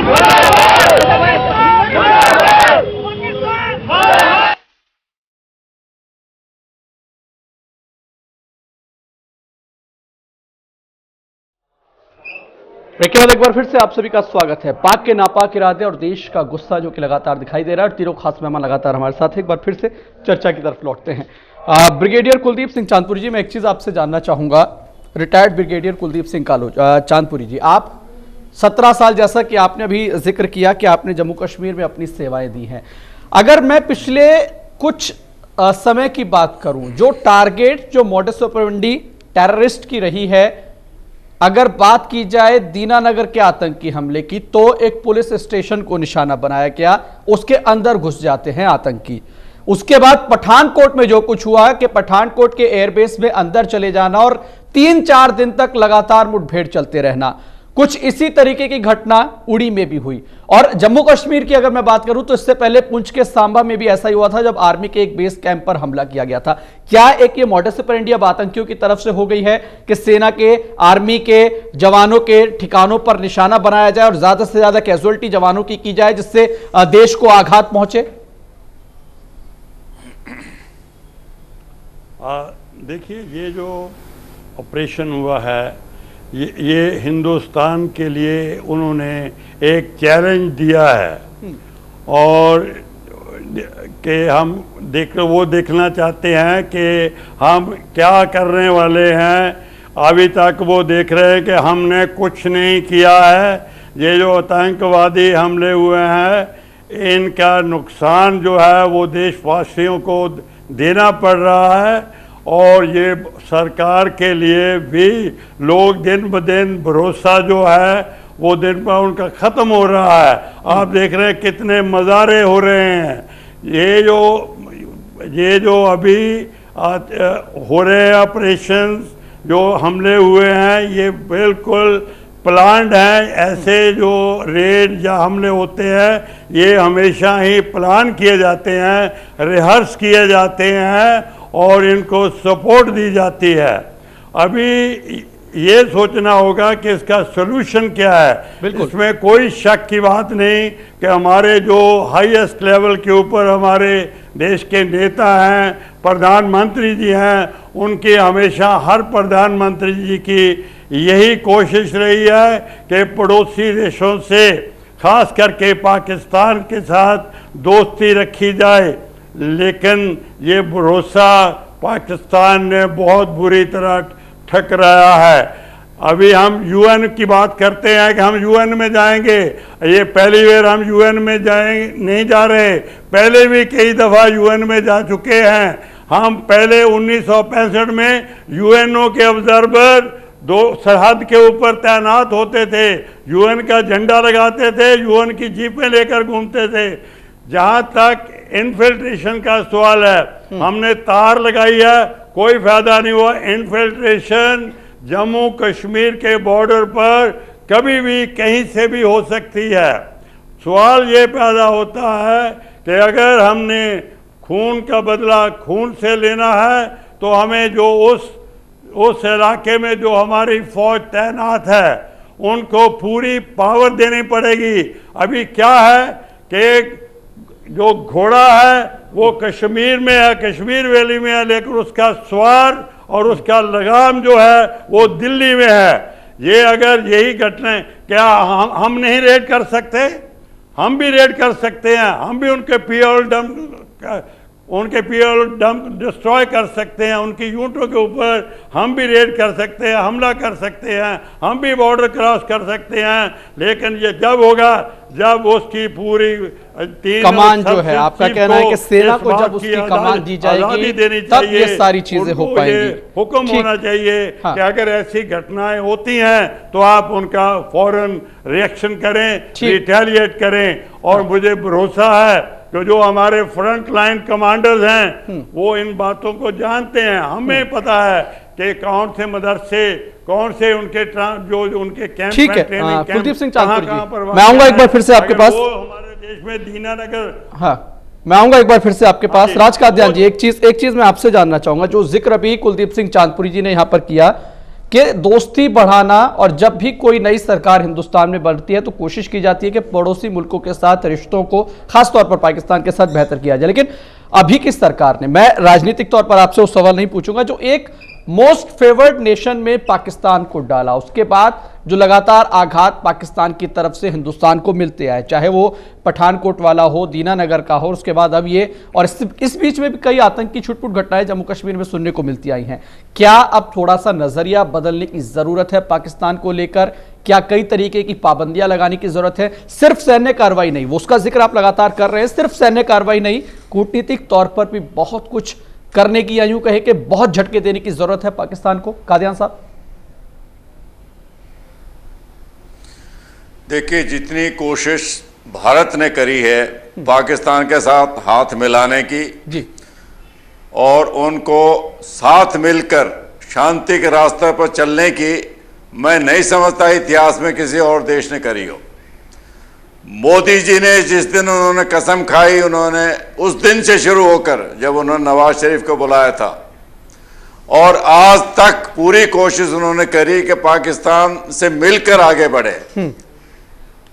केवल एक बार फिर से आप सभी का स्वागत है। पाक के नापाक इरादे और देश का गुस्सा जो कि लगातार दिखाई दे रहा है, और तीनों खास मेहमान लगातार हमारे साथ एक बार फिर से चर्चा की तरफ लौटते हैं। ब्रिगेडियर कुलदीप सिंह चांदपुरी जी, मैं एक चीज आपसे जानना चाहूंगा। रिटायर्ड ब्रिगेडियर कुलदीप सिंह चांदपुरी जी, आप 17 साल, जैसा कि आपने अभी जिक्र किया कि आपने जम्मू कश्मीर में अपनी सेवाएं दी हैं। अगर मैं पिछले कुछ समय की बात करूं, जो टारगेट, जो मॉडस ऑपरेंडी टेररिस्ट की रही है, अगर बात की जाए दीनानगर के आतंकी हमले की, तो एक पुलिस स्टेशन को निशाना बनाया गया, उसके अंदर घुस जाते हैं आतंकी। उसके बाद पठानकोट में जो कुछ हुआ कि पठानकोट के एयरबेस में अंदर चले जाना और 3-4 दिन तक लगातार मुठभेड़ चलते रहना, कुछ इसी तरीके की घटना उड़ी में भी हुई। और जम्मू कश्मीर की अगर मैं बात करूं तो इससे पहले पुंछ के सांबा में भी ऐसा ही हुआ था, जब आर्मी के एक बेस कैंप पर हमला किया गया था। क्या एक ये मॉडस ऑपरेंडी अब आतंकियों की तरफ से हो गई है कि सेना के, आर्मी के जवानों के ठिकानों पर निशाना बनाया जाए और ज्यादा से ज्यादा कैजुअलिटी जवानों की जाए, जिससे देश को आघात पहुंचे? देखिए, ये जो ऑपरेशन हुआ है, ये हिंदुस्तान के लिए उन्होंने एक चैलेंज दिया है और कि हम वो देखना चाहते हैं कि हम क्या करने वाले हैं। अभी तक वो देख रहे हैं कि हमने कुछ नहीं किया है। ये जो आतंकवादी हमले हुए हैं, इनका नुकसान जो है वो देशवासियों को देना पड़ रहा है, और ये सरकार के लिए भी लोग दिन ब दिन भरोसा जो है वो दिन पर उनका ख़त्म हो रहा है। आप देख रहे हैं कितने मज़ारे हो रहे हैं। ये जो अभी हो रहे हैं ऑपरेशंस, जो हमले हुए हैं, ये बिल्कुल प्लान्ड हैं। ऐसे जो रेड या हमले होते हैं, ये हमेशा ही प्लान किए जाते हैं, रिहर्स किए जाते हैं और इनको सपोर्ट दी जाती है। अभी ये सोचना होगा कि इसका सलूशन क्या है। इसमें कोई शक की बात नहीं कि हमारे जो हाईएस्ट लेवल के ऊपर हमारे देश के नेता हैं, प्रधानमंत्री जी हैं, उनकी हमेशा हर प्रधानमंत्री जी की यही कोशिश रही है कि पड़ोसी देशों से, खास करके पाकिस्तान के साथ दोस्ती रखी जाए। लेकिन ये भरोसा पाकिस्तान ने बहुत बुरी तरह ठकराया है। अभी हम यूएन की बात करते हैं कि हम यूएन में जाएंगे, ये पहली बार हम यूएन में नहीं जा रहे, पहले भी कई दफ़ा यूएन में जा चुके हैं। हम पहले 1965 में यूएनओ के ऑब्जर्वर सरहद के ऊपर तैनात होते थे, यूएन का झंडा लगाते थे, यूएन की जीपें लेकर घूमते थे। जहाँ तक इन्फिल्ट्रेशन का सवाल है, हमने तार लगाई है, कोई फायदा नहीं हुआ। इन्फिल्ट्रेशन जम्मू कश्मीर के बॉर्डर पर कभी भी कहीं से भी हो सकती है। सवाल ये पैदा होता है कि अगर हमने खून का बदला खून से लेना है, तो हमें जो उस इलाके में जो हमारी फौज तैनात है, उनको पूरी पावर देनी पड़ेगी। अभी क्या है कि जो घोड़ा है वो कश्मीर में है, कश्मीर वैली में है, लेकिन उसका स्वार और उसका लगाम जो है वो दिल्ली में है। ये अगर यही घटनाएं, क्या हम नहीं रेड कर सकते? हम भी रेड कर सकते हैं, हम भी उनके डंप डिस्ट्रॉय कर सकते हैं, उनकी यूनिटों के ऊपर हम भी रेड कर सकते हैं, हमला कर सकते हैं, हम भी बॉर्डर क्रॉस कर सकते हैं। लेकिन ये जब होगा जब उसकी पूरी कमान जो है, आपका कहना है कि सेना को जब उसकी कमान दी जाएगी तब ये सारी चीजें हो पाएंगी। हुक्म होना चाहिए कि अगर ऐसी घटनाएं होती हैं तो आप उनका फौरन रिएक्शन करें, रिटेलिएट करें। और मुझे भरोसा है कि जो हमारे फ्रंट लाइन कमांडर्स हैं वो इन बातों को जानते हैं। हमें पता है कि कौन से मदरसे, कौन से उनके जो उनके कैंप, ठीक है। कुलदीप सिंह चांदपुरी जी, मैं आऊंगा एक बार फिर से आपके पास। हमारे देश में दीनानगर, हाँ, मैं आऊंगा एक बार फिर से आपके पास। राज कादियान जी, एक चीज मैं आपसे जानना चाहूंगा, जो जिक्र अभी कुलदीप सिंह चांदपुरी जी ने यहां पर किया कि दोस्ती बढ़ाना, और जब भी कोई नई सरकार हिंदुस्तान में बनती है तो कोशिश की जाती है कि पड़ोसी मुल्कों के साथ रिश्तों को, खासतौर पर पाकिस्तान के साथ, बेहतर किया जाए। लेकिन अभी की सरकार ने, मैं राजनीतिक तौर पर आपसे वो सवाल नहीं पूछूंगा, जो एक मोस्ट फेवर्ड नेशन में पाकिस्तान को डाला, उसके बाद जो लगातार आघात पाकिस्तान की तरफ से हिंदुस्तान को मिलते आए, चाहे वो पठानकोट वाला हो, दीनानगर का हो, उसके बाद अब ये, और इस बीच में भी कई आतंकी छुटपुट घटनाएं जम्मू कश्मीर में सुनने को मिलती आई हैं। क्या अब थोड़ा सा नजरिया बदलने की जरूरत है पाकिस्तान को लेकर? क्या कई तरीके की पाबंदियां लगाने की जरूरत है? सिर्फ सैन्य कार्रवाई नहीं, वो उसका जिक्र आप लगातार कर रहे हैं, सिर्फ सैन्य कार्रवाई नहीं, कूटनीतिक तौर पर भी बहुत कुछ करने की, या यूं कहे कि बहुत झटके देने की जरूरत है पाकिस्तान को। कादियान साहब, देखिए, जितनी कोशिश भारत ने करी है पाकिस्तान के साथ हाथ मिलाने की जी, और उनको साथ मिलकर शांति के रास्ते पर चलने की, मैं नहीं समझता इतिहास में किसी और देश ने करी हो। मोदी जी ने जिस दिन उन्होंने कसम खाई, उन्होंने उस दिन से शुरू होकर जब उन्होंने नवाज शरीफ को बुलाया था, और आज तक पूरी कोशिश उन्होंने करी कि पाकिस्तान से मिलकर आगे बढ़े,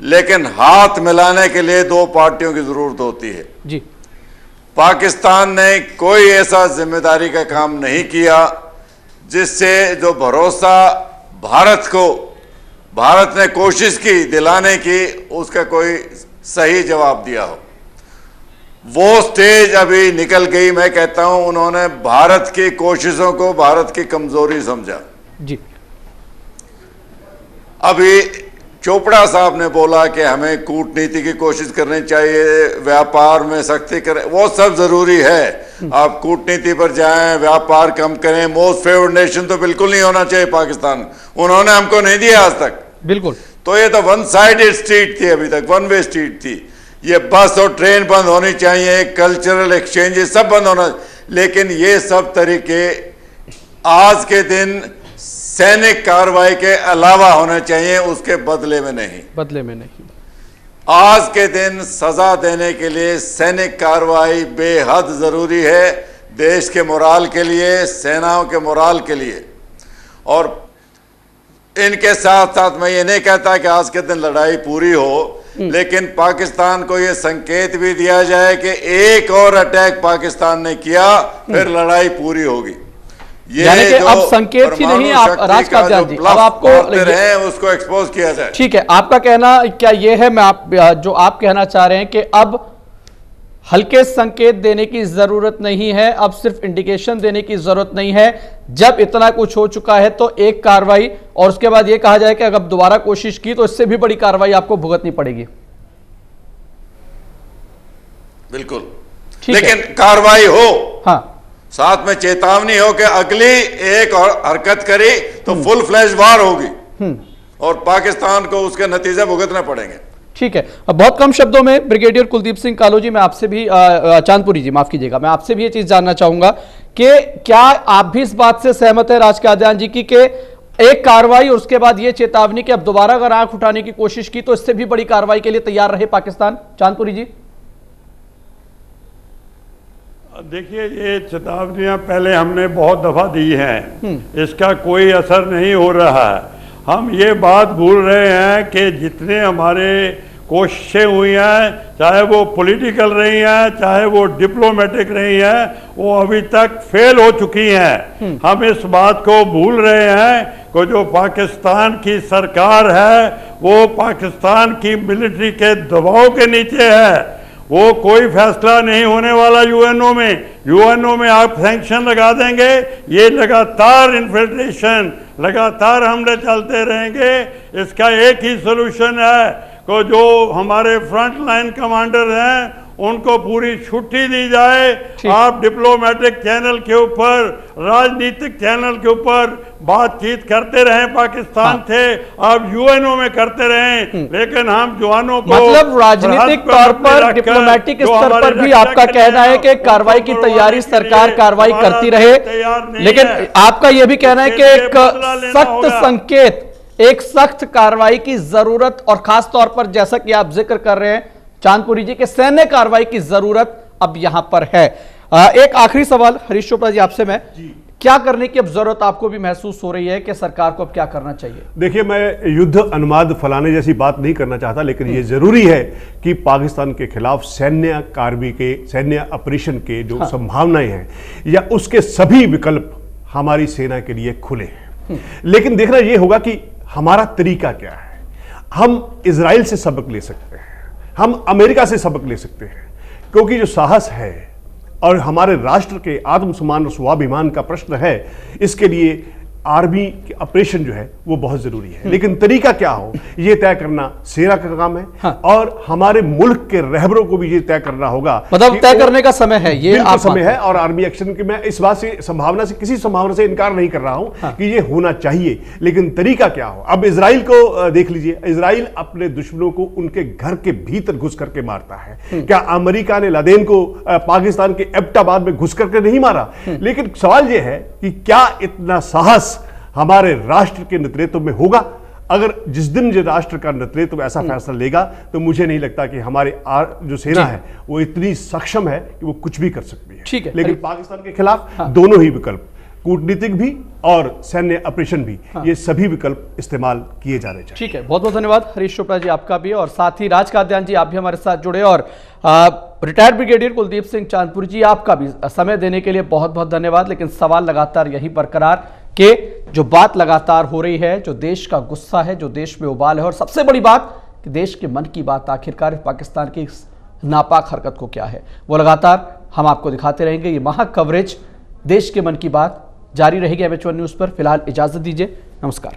लेकिन हाथ मिलाने के लिए दो पार्टियों की जरूरत होती है जी। पाकिस्तान ने कोई ऐसा जिम्मेदारी का काम नहीं किया जिससे जो भरोसा भारत ने कोशिश की दिलाने की, उसका कोई सही जवाब दिया हो। वो स्टेज अभी निकल गई। मैं कहता हूं उन्होंने भारत की कोशिशों को भारत की कमजोरी समझा जी। अभी चोपड़ा साहब ने बोला कि हमें कूटनीति की कोशिश करनी चाहिए, व्यापार में सख्ती करें, वो सब जरूरी है। आप कूटनीति पर जाएं, व्यापार कम करें। मोस्ट फेवर्ड नेशन तो बिल्कुल नहीं होना चाहिए पाकिस्तान, उन्होंने हमको नहीं दिया आज तक। बिल्कुल। तो ये तो वन साइडेड स्ट्रीट थी, अभी तक वन वे स्ट्रीट थी। ये बस और ट्रेन बंद होनी चाहिए, कल्चरल एक्सचेंजेस सब बंद होना, लेकिन ये सब तरीके आज के दिन सैनिक कार्रवाई के अलावा होने चाहिए, उसके बदले में नहीं। आज के दिन सजा देने के लिए सैनिक कार्रवाई बेहद जरूरी है, देश के मोराल के लिए, सेनाओं के मोराल के लिए। और इनके साथ साथ मैं ये नहीं कहता कि आज के दिन लड़ाई पूरी हो, लेकिन पाकिस्तान को ये संकेत भी दिया जाए कि एक और अटैक पाकिस्तान ने किया, फिर लड़ाई पूरी होगी। यानी कि अब संकेत ही नहीं, आप राज कादियान जी, अब आपको उसको एक्सपोज किया जाए। ठीक है, आपका कहना क्या ये है, जो आप कहना चाह रहे हैं कि अब हल्के संकेत देने की जरूरत नहीं है, अब सिर्फ इंडिकेशन देने की जरूरत नहीं है। जब इतना कुछ हो चुका है तो एक कार्रवाई, और उसके बाद यह कहा जाए कि अगर दोबारा कोशिश की तो इससे भी बड़ी कार्रवाई आपको भुगतनी पड़ेगी। बिल्कुल, लेकिन कार्रवाई हो, हाँ, साथ में चेतावनी हो कि अगली एक और हरकत करी तो फुल फ्लैश वार होगी और पाकिस्तान को उसके नतीजे भुगतने पड़ेंगे। ठीक है। अब बहुत कम शब्दों में ब्रिगेडियर कुलदीप सिंह कालो जी, मैं आपसे भी, चांदपुरी जी माफ कीजिएगा, मैं आपसे भी ये चीज जानना चाहूंगा कि क्या आप भी इस बात से सहमत है राज कादियान जी की कि एक कार्रवाई और उसके बाद ये चेतावनी कि अब दोबारा अगर आंख उठाने की कोशिश की तो इससे भी बड़ी कार्रवाई के लिए तैयार रहे पाकिस्तान? चांदपुरी जी। देखिए, ये चेतावनियां पहले हमने बहुत दफा दी हैं, इसका कोई असर नहीं हो रहा है। हम ये बात भूल रहे हैं कि जितने हमारे कोशिशें हुई हैं, चाहे वो पॉलिटिकल रही हैं, चाहे वो डिप्लोमेटिक रही हैं, वो अभी तक फेल हो चुकी हैं। हम इस बात को भूल रहे हैं कि जो पाकिस्तान की सरकार है वो पाकिस्तान की मिलिट्री के दबाव के नीचे है। वो कोई फैसला नहीं होने वाला यूएनओ में आप सैंक्शन लगा देंगे, ये लगातार इन्फिल्ट्रेशन, लगातार हमले चलते रहेंगे। इसका एक ही सोल्यूशन है कि जो हमारे फ्रंट लाइन कमांडर हैं उनको पूरी छुट्टी दी जाए। आप डिप्लोमेटिक चैनल के ऊपर, राजनीतिक चैनल के ऊपर बातचीत करते रहें पाकिस्तान से, आप यूएनओ में करते रहें, लेकिन हम जवानों को, मतलब राजनीतिक तौर पर, डिप्लोमेटिक स्तर पर भी आपका कहना है कि कार्रवाई की तैयारी, सरकार कार्रवाई करती रहे, लेकिन आपका यह भी कहना है कि एक सख्त संकेत, एक सख्त कार्रवाई की जरूरत, और खास तौर पर जैसा कि आप जिक्र कर रहे हैं चांदपुरी जी के सैन्य कार्रवाई की जरूरत अब यहां पर है। एक आखिरी सवाल हरीश चोपड़ा जी आपसे मैं, क्या करने की अब जरूरत आपको भी महसूस हो रही है कि सरकार को अब क्या करना चाहिए? देखिए, मैं युद्ध अनुवाद फलाने जैसी बात नहीं करना चाहता, लेकिन ये जरूरी है कि पाकिस्तान के खिलाफ सैन्य कार्रवाई के, सैन्य ऑपरेशन के जो संभावनाएं हैं या उसके सभी विकल्प हमारी सेना के लिए खुले हैं। लेकिन देखना यह होगा कि हमारा तरीका क्या है। हम इजराइल से सबक ले सकते हैं, हम अमेरिका से सबक ले सकते हैं, क्योंकि जो साहस है और हमारे राष्ट्र के आत्मसम्मान और स्वाभिमान का प्रश्न है, इसके लिए आर्मी के ऑपरेशन जो है वो बहुत जरूरी है। लेकिन तरीका क्या हो ये तय करना सेना का काम है। हाँ। और हमारे मुल्क के रहबरों को भी ये तय करना होगा, मतलब तय करने का समय है ये, बिल्कुल आप समय है। और आर्मी एक्शन की मैं इस बात से किसी संभावना से इनकार नहीं कर रहा हूं। हाँ। कि ये होना चाहिए, लेकिन तरीका क्या हो। अब इजराइल को देख लीजिए, इजराइल अपने दुश्मनों को उनके घर के भीतर घुस करके मारता है। क्या अमेरिका ने लादेन को पाकिस्तान के एबटाबाद में घुस करके नहीं मारा? लेकिन सवाल यह है कि क्या इतना साहस हमारे राष्ट्र के नेतृत्व में होगा? अगर जिस दिन जो राष्ट्र का नेतृत्व ऐसा फैसला लेगा, तो मुझे नहीं लगता कि हमारी जो सेना है वो इतनी सक्षम है कि वो कुछ भी कर सकती है। ठीक है, लेकिन पाकिस्तान के खिलाफ दोनों ही विकल्प, कूटनीतिक भी और सैन्य ऑपरेशन भी, ये सभी विकल्प इस्तेमाल किए जाने चाहिए। ठीक है, बहुत बहुत धन्यवाद हरीश चोपड़ा जी, आपका भी, और साथ ही राज काद्यान जी, आप भी हमारे साथ जुड़े, और रिटायर्ड ब्रिगेडियर कुलदीप सिंह चांदपुरी जी, आपका भी समय देने के लिए बहुत बहुत धन्यवाद। लेकिन सवाल लगातार यही बरकरार कि जो बात लगातार हो रही है, जो देश का गुस्सा है, जो देश में उबाल है, और सबसे बड़ी बात कि देश के मन की बात आखिरकार पाकिस्तान की इस नापाक हरकत को क्या है, वो लगातार हम आपको दिखाते रहेंगे। ये महा कवरेज देश के मन की बात जारी रहेगी MH1 न्यूज़ पर। फिलहाल इजाजत दीजिए, नमस्कार।